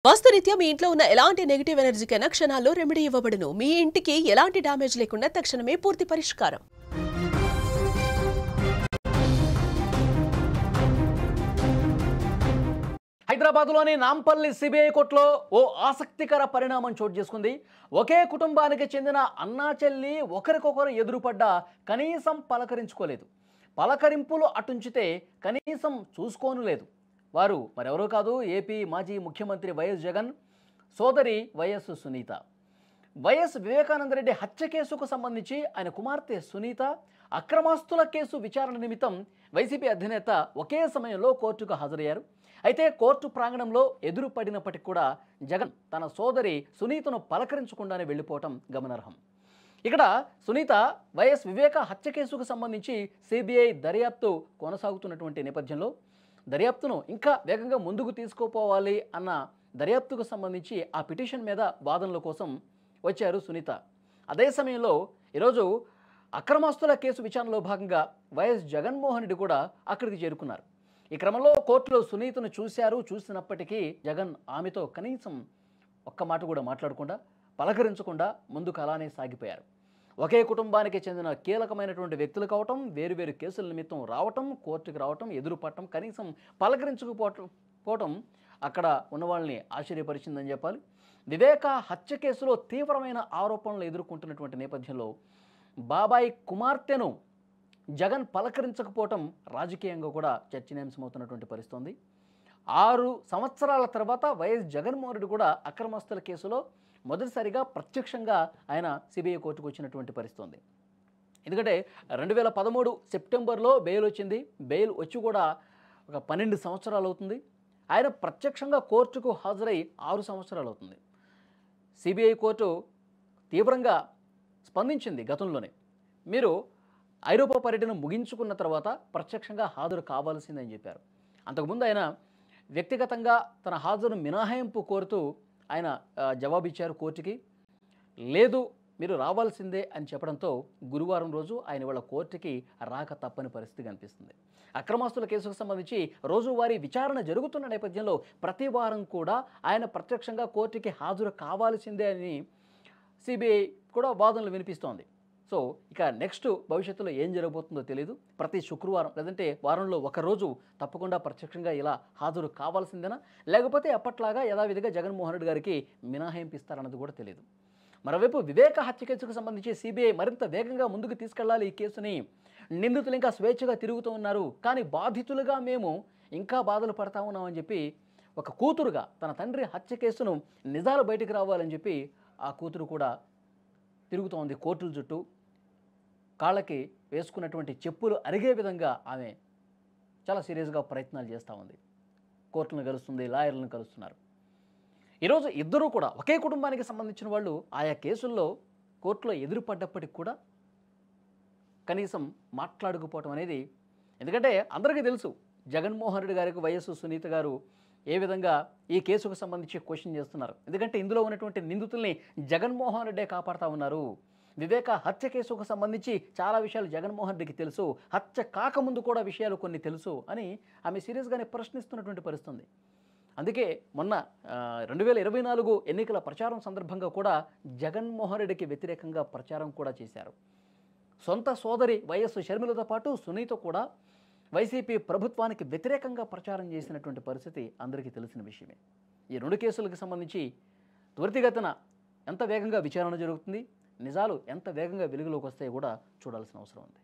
వాస్తురీత్యా మీ ఇంట్లో ఉన్న ఎలాంటి నెగటివ్ ఎనర్జీకైనా క్షణాల్లో రెమెడీ ఇవ్వబడును. మీ ఇంటికి ఎలాంటి డ్యామేజ్ లేకుండా తక్షణమే పూర్తి పరిష్కారం. హైదరాబాద్లోని నాంపల్లి సిబిఐ కోర్టులో ఓ ఆసక్తికర పరిణామం చోటు చేసుకుంది. ఒకే కుటుంబానికి చెందిన అన్నా చెల్లి ఒకరికొకరు ఎదురుపడ్డా కనీసం పలకరించుకోలేదు. పలకరింపులు అటుంచితే కనీసం చూసుకోను లేదు. వారు మరెవరూ కాదు, ఏపీ మాజీ ముఖ్యమంత్రి వైఎస్ జగన్ సోదరి వైఎస్ సునీత. వైఎస్ వివేకానందరెడ్డి హత్య కేసుకు సంబంధించి ఆయన కుమార్తె సునీత అక్రమాస్తుల కేసు విచారణ నిమిత్తం వైసీపీ అధినేత ఒకే సమయంలో కోర్టుకు హాజరయ్యారు. అయితే కోర్టు ప్రాంగణంలో ఎదురుపడినప్పటికీ కూడా జగన్ తన సోదరి సునీతను పలకరించకుండానే వెళ్ళిపోవటం గమనార్హం. ఇక్కడ సునీత వైఎస్ వివేక హత్య కేసుకు సంబంధించి సిబిఐ దర్యాప్తు కొనసాగుతున్నటువంటి నేపథ్యంలో దర్యాప్తును ఇంకా వేగంగా ముందుకు తీసుకుపోవాలి అన్న దర్యాప్తుకు సంబంధించి ఆ పిటిషన్ మీద వాదనల కోసం వచ్చారు సునీత. అదే సమయంలో ఈరోజు అక్రమాస్తుల కేసు విచారణలో భాగంగా వైఎస్ జగన్మోహన్ రెడ్డి కూడా అక్కడికి చేరుకున్నారు. ఈ క్రమంలో కోర్టులో సునీతను చూసినప్పటికీ జగన్ ఆమెతో కనీసం ఒక్క మాట కూడా మాట్లాడకుండా పలకరించకుండా ముందుకు అలానే సాగిపోయారు. ఒకే కుటుంబానికి చెందిన కీలకమైనటువంటి వ్యక్తులు కావటం, వేరువేరు కేసుల నిమిత్తం రావటం, కోర్టుకు రావటం, ఎదురుపడటం, కనీసం పలకరించకపోవటం అక్కడ ఉన్న వాళ్ళని ఆశ్చర్యపరిచిందని చెప్పాలి. వివేక హత్య కేసులో తీవ్రమైన ఆరోపణలు ఎదుర్కొంటున్నటువంటి నేపథ్యంలో బాబాయ్ కుమార్తెను జగన్ పలకరించకపోవటం రాజకీయంగా కూడా చర్చనీయాంశమవుతున్నటువంటి పరిస్థితి ఉంది. 6 సంవత్సరాల తర్వాత వైఎస్ జగన్మోహన్ రెడ్డి కూడా అక్రమాస్తుల కేసులో మొదటిసారిగా ప్రత్యక్షంగా ఆయన సిబిఐ కోర్టుకు వచ్చినటువంటి పరిస్థితి ఉంది. ఎందుకంటే 2013 సెప్టెంబర్లో బెయిల్ వచ్చింది. బెయిల్ వచ్చి కూడా ఒక 12 సంవత్సరాలు అవుతుంది. ఆయన ప్రత్యక్షంగా కోర్టుకు హాజరై 6 సంవత్సరాలు అవుతుంది. సిబిఐ కోర్టు తీవ్రంగా స్పందించింది గతంలోనే. మీరు ఐరోపా పర్యటన ముగించుకున్న తర్వాత ప్రత్యక్షంగా హాజరు కావాల్సిందని చెప్పారు. అంతకుముందు ఆయన వ్యక్తిగతంగా తన హాజరు మినహాయింపు కోరుతూ ఆయన జవాబిచ్చారు కోర్టుకి. లేదు, మీరు రావాల్సిందే అని చెప్పడంతో గురువారం రోజు ఆయన వాళ్ళ కోర్టుకి రాక తప్పని పరిస్థితి కనిపిస్తుంది. అక్రమాస్తుల కేసుకు సంబంధించి రోజువారీ విచారణ జరుగుతున్న నేపథ్యంలో ప్రతి వారం కూడా ఆయన ప్రత్యక్షంగా కోర్టుకి హాజరు కావాల్సిందే అని సిబిఐ కూడా వాదనలు వినిపిస్తోంది. సో ఇక నెక్స్ట్ భవిష్యత్తులో ఏం జరగబోతుందో తెలియదు. ప్రతి శుక్రవారం లేదంటే వారంలో ఒకరోజు తప్పకుండా ప్రత్యక్షంగా ఇలా హాజరు కావాల్సిందేనా, లేకపోతే అప్పట్లాగా యథావిధిగా జగన్మోహన్ రెడ్డి గారికి మినహాయింపు ఇస్తారన్నది కూడా తెలియదు. మరోవైపు వివేక హత్య కేసుకు సంబంధించి సిబిఐ మరింత వేగంగా ముందుకు తీసుకెళ్లాలి ఈ కేసుని. నిందితులు ఇంకా స్వేచ్ఛగా తిరుగుతూ ఉన్నారు, కానీ బాధితులుగా మేము ఇంకా బాధలు పడతా ఉన్నామని చెప్పి ఒక కూతురుగా తన తండ్రి హత్య కేసును నిజాలు బయటికి రావాలని చెప్పి ఆ కూతురు కూడా తిరుగుతోంది కోర్టుల చుట్టూ. కాళ్ళకి వేసుకున్నటువంటి చెప్పులు అరిగే విధంగా ఆమె చాలా సీరియస్గా ప్రయత్నాలు చేస్తూ ఉంది. కోర్టులను కలుస్తుంది, లాయర్లను కలుస్తున్నారు. ఈరోజు ఇద్దరూ కూడా ఒకే కుటుంబానికి సంబంధించిన వాళ్ళు ఆయా కేసుల్లో కోర్టులో ఎదురుపడ్డప్పటికి కూడా కనీసం మాట్లాడుకుపోవటం అనేది, ఎందుకంటే అందరికీ తెలుసు జగన్మోహన్ రెడ్డి గారికి వైఎస్ సునీత గారు ఏ విధంగా ఈ కేసుకు సంబంధించి క్వశ్చన్ చేస్తున్నారు. ఎందుకంటే ఇందులో ఉన్నటువంటి నిందితుల్ని జగన్మోహన్ రెడ్డే కాపాడుతూ ఉన్నారు. వివేక హత్య కేసుకు సంబంధించి చాలా విషయాలు జగన్మోహన్ రెడ్డికి తెలుసు, హత్య కాకముందు కూడా విషయాలు కొన్ని తెలుసు అని ఆమె సీరియస్గానే ప్రశ్నిస్తున్నటువంటి పరిస్థితుంది. అందుకే మొన్న 2024 ఎన్నికల ప్రచారం సందర్భంగా కూడా జగన్మోహన్ రెడ్డికి వ్యతిరేకంగా ప్రచారం కూడా చేశారు. సొంత సోదరి వైఎస్ షర్మిలతో పాటు సునీత కూడా వైసీపీ ప్రభుత్వానికి వ్యతిరేకంగా ప్రచారం చేసినటువంటి పరిస్థితి అందరికీ తెలిసిన విషయమే. ఈ 2 కేసులకు సంబంధించి త్వరితగతిన ఎంత వేగంగా విచారణ జరుగుతుంది, నిజాలు ఎంత వేగంగా వెలుగులోకి వస్తాయో కూడా చూడాల్సిన అవసరం ఉంది.